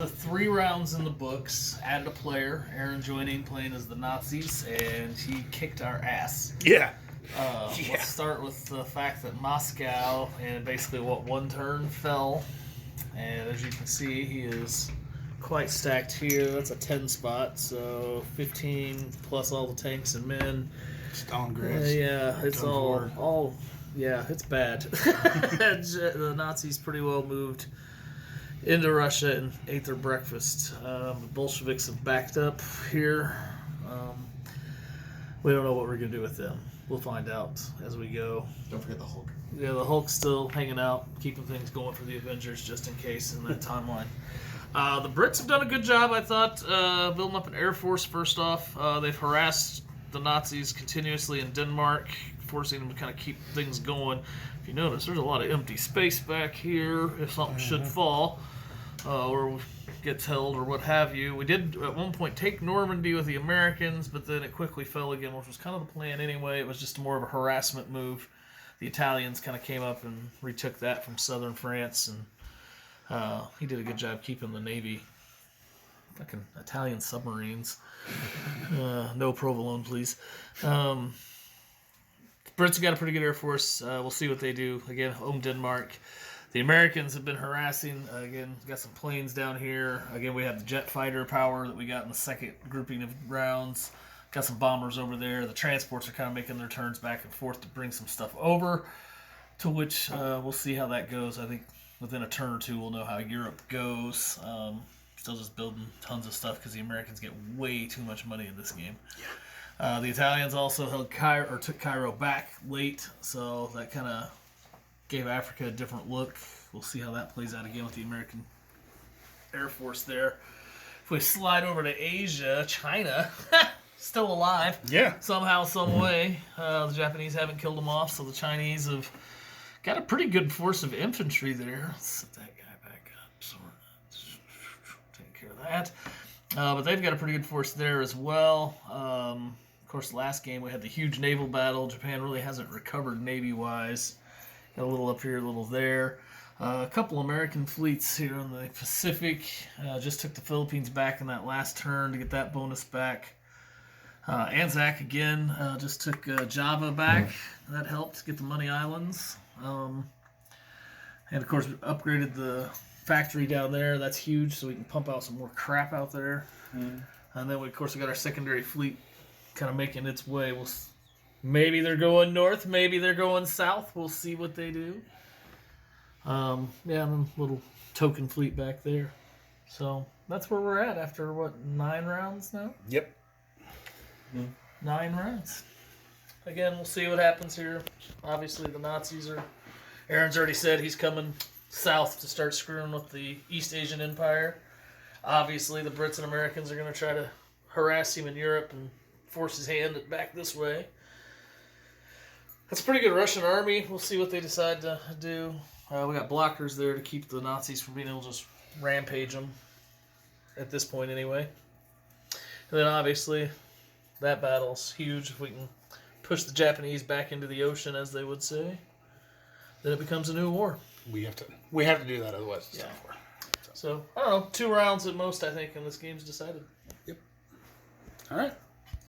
The 3 rounds in the books, added a player, Aaron joining, playing as the Nazis, and he kicked our ass. Yeah. Let's start with the fact that Moscow, and basically one turn fell. And as you can see, he is quite stacked here. That's a 10 spot, so 15 plus all the tanks and men. Stalingrad's. Yeah, it's all, yeah, it's bad. The Nazis pretty well moved into Russia and ate their breakfast. The Bolsheviks have backed up here. We don't know what we're going to do with them. We'll find out as we go. Don't forget the Hulk. Yeah, the Hulk's still hanging out, keeping things going for the Avengers just in case in that timeline. The Brits have done a good job, I thought, building up an air force first off. They've harassed the Nazis continuously in Denmark, forcing them to kind of keep things going. If you notice, there's a lot of empty space back here if something should fall or gets held or what have you. We did at one point take Normandy with the Americans, but then it quickly fell again, which was kind of the plan anyway. It was just more of a harassment move. The Italians kind of came up and retook that from southern France, and he did a good job keeping the Navy. Fucking Italian submarines. No provolone, please. Brits have got a pretty good air force. We'll see what they do. Again, home Denmark. The Americans have been harassing. Again, got some planes down here. Again, we have the jet fighter power that we got in the second grouping of rounds. Got some bombers over there. The transports are kind of making their turns back and forth to bring some stuff over, to which we'll see how that goes. I think within a turn or two we'll know how Europe goes. Still just building tons of stuff because the Americans get way too much money in this game. Yeah. The Italians also held took Cairo back late, so that kind of gave Africa a different look. We'll see how that plays out again with the American Air Force there. If we slide over to Asia, China, still alive. Yeah. Somehow, some way. The Japanese haven't killed them off, so the Chinese have got a pretty good force of infantry there. Let's set that guy back up. So take care of that. But they've got a pretty good force there as well. Of course, last game we had the huge naval battle. Japan really hasn't recovered Navy-wise. Got a little up here, a little there. A couple American fleets here in the Pacific. Just took the Philippines back in that last turn to get that bonus back. Anzac, again, just took Java back. That helped get the Money Islands. And, of course, we upgraded the factory down there. That's huge, so we can pump out some more crap out there. And then, of course, we got our secondary fleet kind of making its way. Maybe they're going north, maybe they're going south. We'll see what they do. And a little token fleet back there. So that's where we're at after, 9 rounds now? Yep. 9 rounds. Again, we'll see what happens here. Obviously, the Nazis are... Aaron's already said he's coming south to start screwing with the East Asian Empire. Obviously, the Brits and Americans are going to try to harass him in Europe and force his hand back this way. That's a pretty good Russian army. We'll see what they decide to do. We got blockers there to keep the Nazis from being able to just rampage them, at this point anyway. And then obviously, that battle's huge. If we can push the Japanese back into the ocean, as they would say, then it becomes a new war. We have to do that, otherwise it's not war. So, I don't know, 2 rounds at most, I think, and this game's decided. Yep. All right.